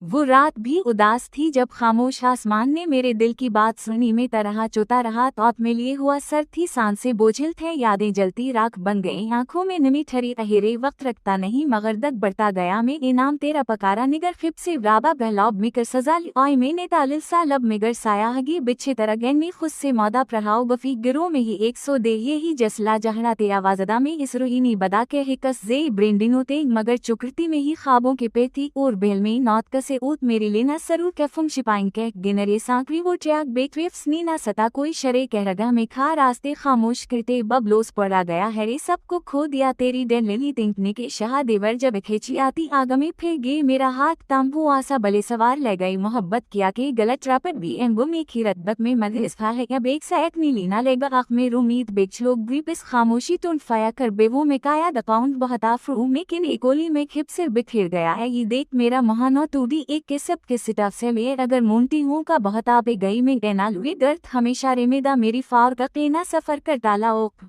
वो रात भी उदास थी जब खामोश आसमान ने मेरे दिल की बात सुनी। मैं तरह चोता रहा, तौत में लिए हुआ सर थी, सांसें बोझिल थे, यादें जलती राख बन गई, आंखों में नमी ठहरी अहिरे, वक्त रखता नहीं मगर दक बढ़ता गया। मैं इनाम तेरा पकारा निगर फिप से राबा बहलौब मिकर सजा ओय मैंने तालिल सा लब मिगर साया हगी बिच्छे तरह गैनी खुद से मौदा प्रहाव बफी गिरो में ही 100 दे ये ही जसला जहरा ते आवाजदा में इस रोहिनी बदा के हिकस जे ब्रेंडिनो ते मगर चुकरती में ही ख्वाबों के पेती और बेल में नौत कस ऊत मेरी लेना सरू कैफुम शिपाइन के गिनरे सांकरी वो ट्याग बेटवेफ स्नीना सता कोई शरे कह रगा में खा रास्ते खामोश करते बबलोस पड़ा गया है रे सबको खो दिया तेरी डेन लिली तिंकने के शाह देवर जब खेची आती आगमे फिर गे मेरा हाथ तांबू आसा बले सवार ले गई मोहब्बत किया के गलत रापट भी एंगो में खीरत बक में मदरसा है या बेग सा एक नीलीना लेगा आँख में रूमीद बेच लोग ग्रीपिस खामोशी तुन फाया कर बेवो में काया दकाउंट बहताफ्रू में किन एकोली में खिप सिर बिखर गया है ये देख मेरा महानो तूडी एक के सब के सिटाफ से में अगर मूंटी हूँ का बहुत आपे गई में गैना लुए दर्द हमेशा रेमेदा मेरी फार का केना सफर कर डाला ओक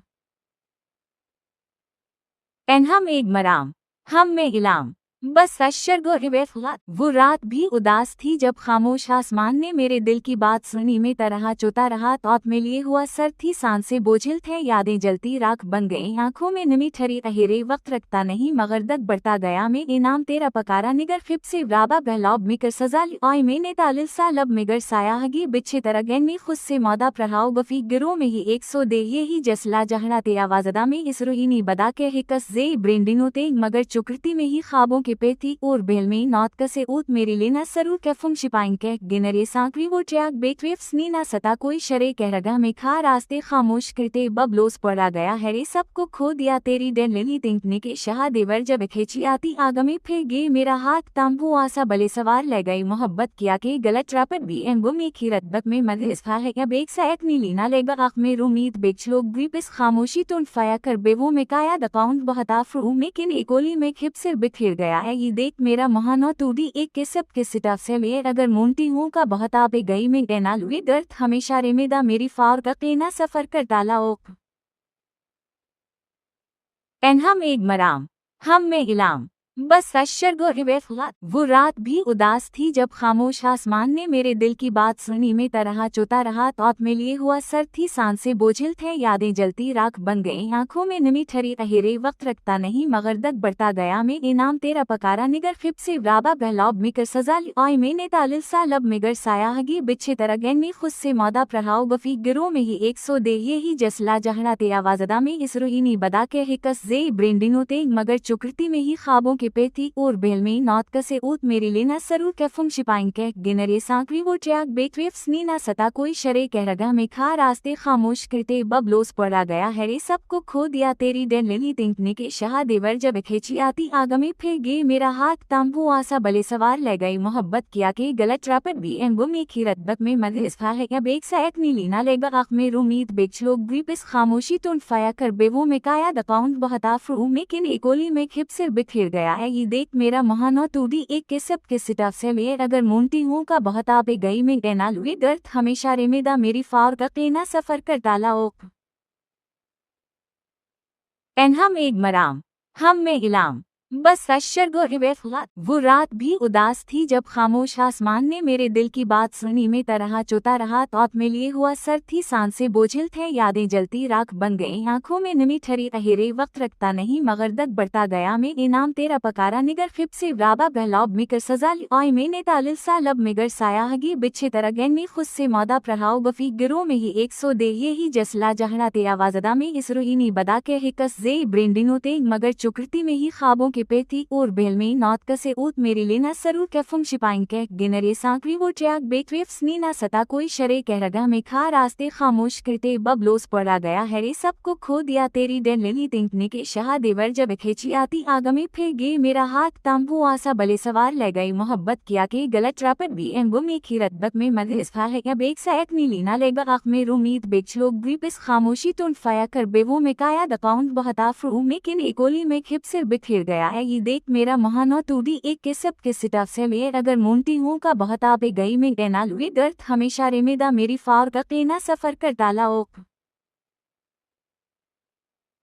एन हम एक मराम हम में इलाम बस अशरगो रिवेफला। वो रात भी उदास थी जब खामोश आसमान ने मेरे दिल की बात सुनी। मैं तरह चोता रहा, तौत में लिए हुआ सर थी, सांसें बोझिल थे, यादें जलती राख बन गई, आंखों में नमी ठहरी अहिरे, वक्त रखता नहीं मगर दक बढ़ता गया। मैं इनाम तेरा पकारा निगर फिप से राबा बहलौब मिकर सजा ओय मैंने तालिल सा लब मिगर साया हगी बिच्छे तरह गैनी खुद से मौदा प्रहाव बफी गिरो में ही 100 दे ये ही जसला जहरा ते आवाजदा में इस रोहिनी बदा के हिकस जे ब्रेंडिनो ते मगर चुकरती में ही ख्वाबों पेती और बेल में नौत कसे ऊत मेरी लेना सरू कैफुम शिपाइन के गिनरे सांकरी वो ट्याग बेटवेफ स्नीना सता कोई शरे कह रगा में खा रास्ते खामोश करते बबलोस पड़ा गया है रे सबको खो दिया तेरी डेन लिली तिंकने के शाह देवर जब खेची आती आगमे फिर गे मेरा हाथ तांबू आसा बले सवार ले गई मोहब्बत किया के गलत रापट भी एंगो में खीरत बक में मदरसा है या बेग सा एक नीलीना लेगा आँख में रूमीद बेच लोग ग्रीपिस खामोशी तुन फाया कर बेवो में काया दकाउंट बहताफ्रू में किन एकोली में खिप सिर बिखर गया है ये देख मेरा महानो तूडी एक के सब के सिटाफ से में अगर मूंटी हूँ का बहुत आपे गई में गैना लुए दर्द हमेशा रेमेदा मेरी फार का केना सफर कर डाला ओक एन हम एक मराम हम में इलाम बस अशरगो रिवेफला। वो रात भी उदास थी जब खामोश आसमान ने मेरे दिल की बात सुनी। मैं तरह चोता रहा, तौत में लिए हुआ सर थी, सांसें बोझिल थे, यादें जलती राख बन गई, आंखों में नमी ठहरी अहिरे, वक्त रखता नहीं मगर दक बढ़ता गया। मैं इनाम तेरा पकारा निगर फिप से राबा बहलौब मिकर सजा ओय मैंने तालिल सा लब मिगर साया हगी बिच्छे तरह गैनी खुद से मौदा प्रहाव बफी गिरो में ही 100 दे ये ही जसला जहरा ते आवाजदा में इस रोहिनी बदा के हिकस जे ब्रेंडिनो ते मगर चुकरती में ही ख्वाबों के पेती और बेल में नौत कसे ऊत मेरी लेना सरू कैफुम शिपाइन के गिनरे सांकरी वो ट्याग बेटवेफ स्नीना सता कोई शरे कह रगा में खा रास्ते खामोश करते बबलोस पड़ा गया है रे सबको खो दिया तेरी डेन लिली तिंकने के शाह देवर जब खेची आती आगमे फिर गे मेरा हाथ तांबू आसा बले सवार ले गई मोहब्बत किया के गलत रापट भी एंगो में खीरत बक में मदरसा है या बेग सा एक नीलीना लेगा आँख में रूमीद बेच लोग ग्रीपिस खामोशी तुन फाया कर बेवो में काया दकाउंट बहताफ्रू में किन एकोली में खिप सिर बिखर गया है ये देख मेरा महानो तूडी एक के सब के सिटाफ से में अगर मूंटी हूँ का बहुत आपे गई में गैना लुए दर्द हमेशा रेमेदा मेरी फार का केना सफर कर डाला ओक एन हम एक मराम हम में इलाम बस अशरगो रिवेफला। वो रात भी उदास थी जब खामोश आसमान ने मेरे दिल की बात सुनी। मैं तरह चोता रहा, तौत में लिए हुआ सर थी, सांसें बोझिल थे, यादें जलती राख बन गई, आंखों में नमी ठहरी अहिरे, वक्त रखता नहीं मगर दक बढ़ता गया। मैं इनाम तेरा पकारा निगर फिप से राबा बहलौब मिकर सजा ओय मैंने तालिल सा लब मिगर साया हगी बिच्छे तरह गैनी खुद से मौदा प्रहाव बफी गिरो में ही 100 दे ये ही जसला जहरा ते आवाजदा में इस रोहिनी बदा के हिकस जे ब्रेंडिनो ते मगर चुकरती में ही ख्वाबों पेती और बेल में नौत कसे ऊत मेरी लेना सरू कैफुम शिपाइन के गिनरे सांकरी वो ट्याग बेटवेफ स्नीना सता कोई शरे कह रगा में खा रास्ते खामोश करते बबलोस पड़ा गया है रे सबको खो दिया तेरी डेन लिली तिंकने के शाह देवर जब खेची आती आगमे फिर गे मेरा हाथ तांबू आसा बले सवार ले गई मोहब्बत किया के गलत रापट भी एंगो में खीरत बक में मदरसा है या बेग सा एक नीलीना लेगा आँख में रूमीद बेच लोग ग्रीपिस खामोशी तुन फाया कर बेवो में काया दकाउंट बहताफ्रू में किन एकोली में खिप सिर बिखर गया है ये देख मेरा महानो तूडी एक के सब के सिटाफ से में अगर मूंटी हूँ का बहुत आपे गई में गैना लुए दर्द हमेशा रेमेदा मेरी फार का केना सफर कर डाला ओक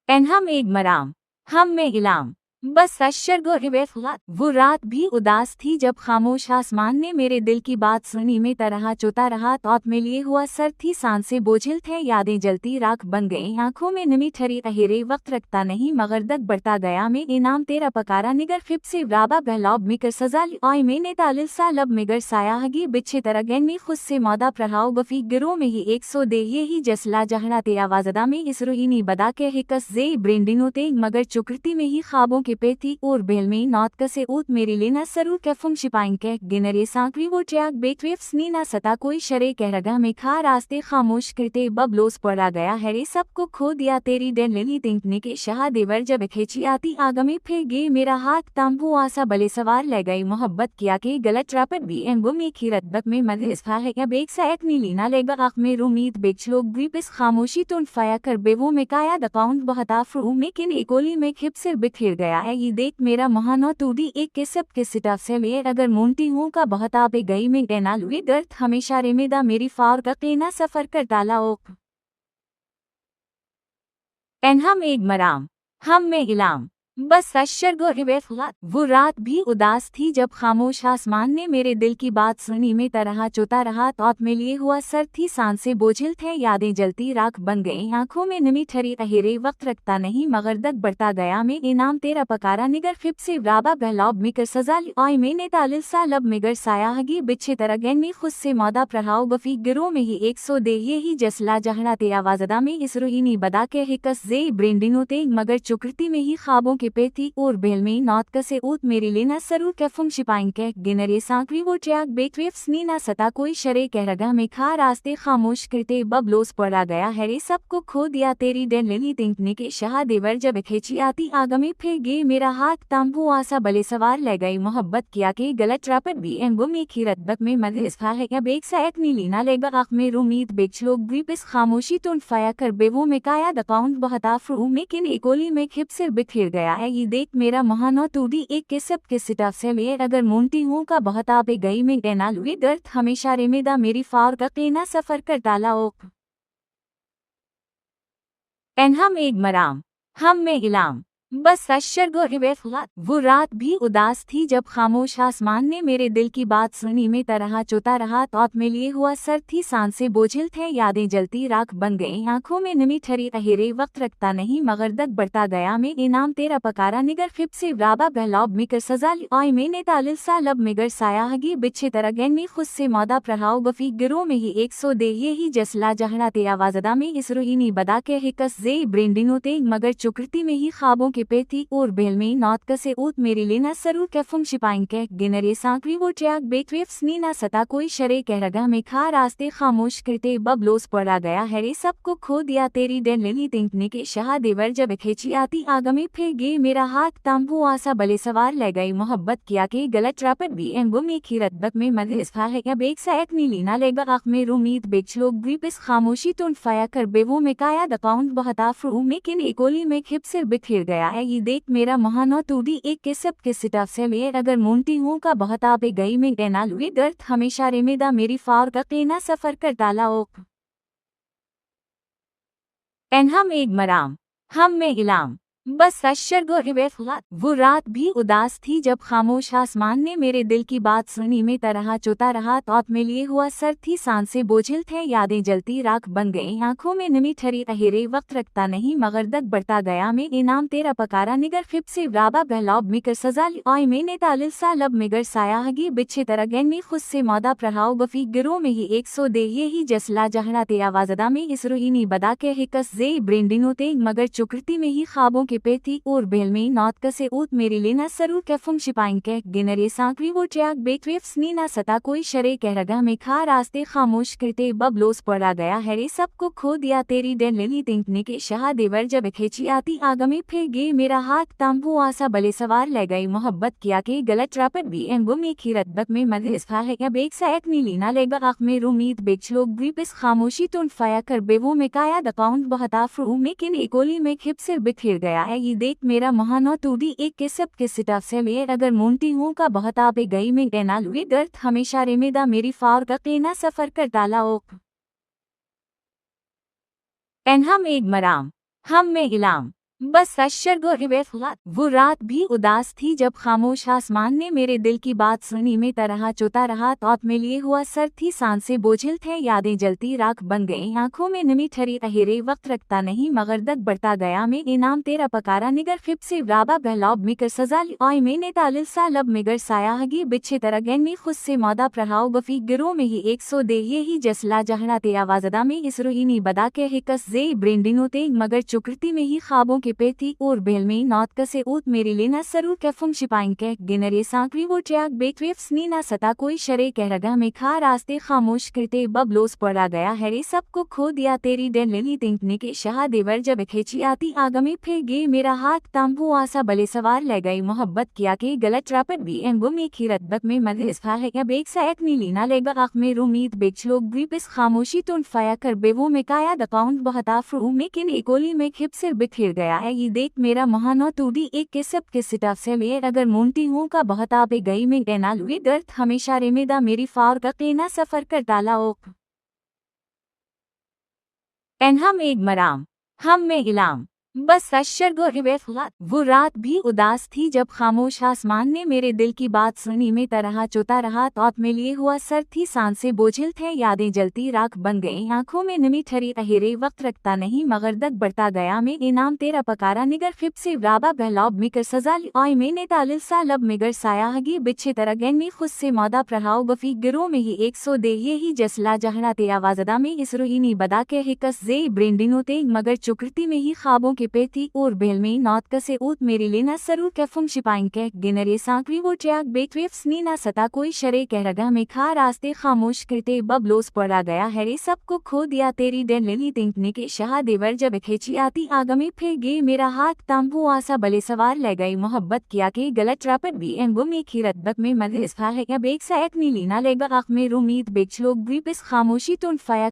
एन हम एक मराम हम में इलाम बस अशरगो रिवेफुलात। वो रात भी उदास थी जब खामोश आसमान ने मेरे दिल की बात सुनी। में तरह चुता रहा तौत में लिए हुआ सर थी, सांसें बोझिल थे, यादें जलती राख बन गई, आंखों में नमी ठहरी अहेरे। वक्त रखता नहीं मगर दक बढ़ता गया। में इनाम तेरा पकारा निगर खिप से राबा बहलाब मिकर सजा ओय मैंने तालिल सा लब मिगर सायाहगी बिच्छे तरगन में खुद से मौदा प्रहाव बफी गिरो में ही 100 दे ये ही जसला जहड़ा ते आवाजदा में इस रोहिनी बदा के हिकस जे ब्रेंडिनो ते मगर चुकृति में ही ख्वाबों के पेती और बेल में नौत कसे ऊत मेरी लेना सरू कैफुम शिपाइन के गिनरे सांकरी वो ट्याग बेकवेफ स्नीना सता कोई शरे कह रगा में खा रास्ते खामोश करते बबलोस पड़ा गया है रे सबको खो दिया तेरी डेन लिली तिंकने के शाह देवर जब खेची आती आगमे फिर गे मेरा हाथ तांबू आसा बले सवार ले गई मोहब्बत किया के गलत रापट भी एंगो में खीरत बक में मदरसा है क्या बेक सा एक नी लीना लेगा आख में रूमीत बेच लोग ग्रीपिस खामोशी तुन फाया कर बेवो में काया दकाउंट बहता फ्रू में किन एकोली में खिप से बिखर गया है ये देख मेरा महानो तूडी एक किसब के सिटाफ से में अगर मोन्टी हूँ का बहता पे गई में गैना लुई दर्द हमेशा रेमेदा मेरी फार का केना सफर कर डाला ओक एन हम एक मराम हम में इलाम बस अशरगो रिवेफुलात। वो रात भी उदास थी जब खामोश आसमान ने मेरे दिल की बात सुनी। में तरह चुता रहा तौत में लिए हुआ सर थी, सांसें बोझिल थे, यादें जलती राख बन गई, आंखों में नमी ठहरी अहेरे। वक्त रखता नहीं मगर दक बढ़ता गया। में इनाम तेरा पकारा निगर खिप से राबा बहलाब मिकर सजा ओय मैंने तालिल सा लब मिगर सायाहगी बिच्छे तरगन में खुद से मौदा प्रहाव बफी गिरो में ही 100 दे ये ही जसला जहड़ा ते आवाजदा में इस रोहिनी बदा के हिकस जे ब्रेंडिनो ते मगर चुकृति में ही ख्वाबों के पेती और बेल में नौत कसे ऊत मेरी लेना सरू कैफुम शिपाइन के गिनरे सांकरी वो ट्याग बेकवेफ स्नीना सता कोई शरे कह रगा में खा रास्ते खामोश करते बबलोस पड़ा गया है रे सबको खो दिया तेरी डेन लिली तिंकने के शाह देवर जब खेची आती आगमे फिर गे मेरा हाथ तांबू आसा बले सवार ले गई मोहब्बत किया के गलत रापट भी एंगो में खीरत बक में मदरसा है क्या बेक सा एक नी लीना लेगा आख में रूमीत बेच लोग ग्रीपिस खामोशी तुन फाया कर बेवो में काया दकाउंट बहता फ्रू में किन एकोली में खिप से बिखर गया है ये देख मेरा महानो तूडी एक किसब के सिटाफ से में अगर मोन्टी हूँ का बहता पे गई में गैना लुई दर्द हमेशा रेमेदा मेरी फार का केना सफर कर डाला ओक एन हम एक मराम हम में इलाम बस अशरगो रिवेफुलात। वो रात भी उदास थी जब खामोश आसमान ने मेरे दिल की बात सुनी। में तरह चुता रहा तौत में लिए हुआ सर थी, सांसें बोझिल थे, यादें जलती राख बन गई, आंखों में नमी ठहरी अहेरे। वक्त रखता नहीं मगर दक बढ़ता गया। में इनाम तेरा पकारा निगर खिप से राबा बहलाब मिकर सजा ओय मैंने तालिल सा लब मिगर सायाहगी बिच्छे तरगन में खुद से मौदा प्रहाव बफी गिरो में ही 100 दे ये ही जसला जहड़ा ते आवाजदा में इस रोहिनी बदा के हिकस जे ब्रेंडिनो ते मगर चुकृति में ही ख्वाबों के पेती और बेल में नौत कसे ऊत मेरी लेना सरू कैफुम शिपाइन के गिनरे सांकरी वो ट्याग बेकवेफ स्नीना सता कोई शरे कह रगा में खा रास्ते खामोश करते बबलोस पड़ा गया है रे सबको खो दिया तेरी डेन लिली तिंकने के शाह देवर जब खेची आती आगमे फिर गे मेरा हाथ तांबू आसा बले सवार ले गई मोहब्बत किया के गलत रापट भी एंगो में खीरत बक में मदरसा है क्या बेक सा एक नी लीना लेगा आख में रूमीत बेच लोग ग्रीपिस खामोशी तुन फाया कर बेवो में काया दकाउंट बहता फ्रू में किन एकोली में खिप से बिखर गया है ये देख मेरा महानो तूडी एक किसब के सिटाफ से में अगर मोन्टी हूँ का बहता पे गई में गैना लुई दर्द हमेशा रेमेदा मेरी फार का केना सफर कर डाला ओक एन हम एक मराम हम में इलाम बस अशरगो रिवेफुलात। वो रात भी उदास थी जब खामोश आसमान ने मेरे दिल की बात सुनी। में तरह चुता रहा तौत में लिए हुआ सर थी, सांसें बोझिल थे, यादें जलती राख बन गई, आंखों में नमी ठहरी अहेरे। वक्त रखता नहीं मगर दक बढ़ता गया। में इनाम तेरा पकारा निगर खिप से राबा बहलाब मिकर सजा ओय मैंने तालिल सा लब मिगर सायाहगी बिच्छे तरगन में खुद से मौदा प्रहाव बफी गिरो में ही 100 दे ये ही जसला जहड़ा ते आवाजदा में इस रोहिनी बदा के हिकस जे ब्रेंडिनो ते मगर चुकृति में ही ख्वाबों के पेती और बेल में नौत कसे ऊत मेरी लेना सरू कैफुम शिपाइन के गिनरे सांकरी वो ट्याग बेकवेफ स्नीना सता कोई शरे कह रगा में खा रास्ते खामोश करते बबलोस पड़ा गया है रे सबको खो दिया तेरी डेन लिली तिंकने के शाह देवर जब खेची आती आगमे फिर गे मेरा हाथ तांबू आसा बले सवार ले गई मोहब्बत किया के गलत रापट भी एंगो में खीरत बक में मदरसा है क्या बेक सा एक नी लीना लेगा आख में रूमीत बेच लोग ग्रीपिस खामोशी तुन फाया कर बेवो में काया दकाउंट बहता फ्रू में किन एकोली में खिप से बिखर गया है ये देख मेरा महानो तूडी एक किसब के सिटाफ से में अगर मोन्टी हूँ का बहता पे गई में गैना लुई दर्द हमेशा रेमेदा मेरी फार का केना सफर कर डाला ओक एन हम एक मराम हम में इलाम बस अशरगो रिवेफुलात। वो रात भी उदास थी जब खामोश आसमान ने मेरे दिल की बात सुनी। में तरह चुता रहा तौत में लिए हुआ सर थी, सांसें बोझिल थे, यादें जलती राख बन गई, आंखों में नमी ठहरी अहिरे वक्त रखता नहीं मगर दग बढ़ता गया। में इनाम तेरा पकारा निगर खिप से राबा बहलौब मिकर सजा ओय मैंने तालिल सा लब मिगर सायाहगी बिच्छे तरगन में खुद से मौदा प्रहाव गफी गिरो में ही 100 दे ये ही जसला जहड़ा ते आवाजदा में इस रोहिनी बदा के हिकस जे ब्रेंडिनो ते मगर चुकरती में ही ख्वाबों के पेती और बेल में नौत कसे ऊत मेरी लेना सरू कैफुम शिपाइन के गिनरे सांकरी वो ट्रैक बेटवेफ स्नीना सता कोई शरे कह रगा में खा रास्ते खामोश करते बबलोस पड़ा गया हैरे सबको खो दिया तेरी डेन लिली तिंकने के शाह देवर जब खेची आती आगमे फिर गे मेरा हाथ तांबू आसा बले सवार ले गई मोहब्बत किया के गलत रापट भी एंगो में खीरत बक में मदरसा है या बेग सा एक नीली ना लेगा आँख में रूमीद बेच लोग ग्रीपिस खामोशी तुन फाया कर बेवो में काया अकाउंट बहुत आफरू में किन एकोली में खिप सिर बिखर गया है। ये देख मेरा महानो टूडी एक के सब के सिटाफ से में अगर मोन्टी हूँ का बहुत आपे गई में कहना लुए दर्द हमेशा रेमेदा मेरी फार का कहना सफर कर डाला ओक एन हम एक मराम हम में इलाम बस अशरगो रिवेफुलात। वो रात भी उदास थी जब खामोश आसमान ने मेरे दिल की बात सुनी। में तरह चुता रहा तौत में लिए हुआ सर थी, सांसें बोझिल थे, यादें जलती राख बन गई, आंखों में नमी ठहरी अहिरे वक्त रखता नहीं मगर दग बढ़ता गया। में इनाम तेरा पकारा निगर खिप से राबा बहलौब मिकर सजा ओय मैंने तालिल सा लब मिगर सायाहगी बिच्छे तरगन में खुद से मौदा प्रहाव गफी गिरो में ही 100 दे ये ही जसला जहड़ा ते आवाजदा में इस रोहिनी बदा के हिकस जे ब्रेंडिनो ते मगर चुकरती में ही ख्वाबों के पेती और बेल में नौत कसे ऊत मेरी लेना सरू कैफुम शिपाइन के गिनरे सांकरी वो ट्रैक बेटवेफ स्नीना सता कोई शरे कह रगा में खा रास्ते खामोश करते बबलोस पड़ा गया हैरे सबको खो दिया तेरी डेन लिली तिंकने के शाह देवर जब खेची आती आगमे फिर गे मेरा हाथ तांबू आसा बले सवार ले गई मोहब्बत किया के गलत रापट भी एंगो में खीरत बक में मदरसा है या बेग सा एक नीली ना लेगा आँख में रूमीद बेच लोग ग्रीपिस खामोशी तुन फाया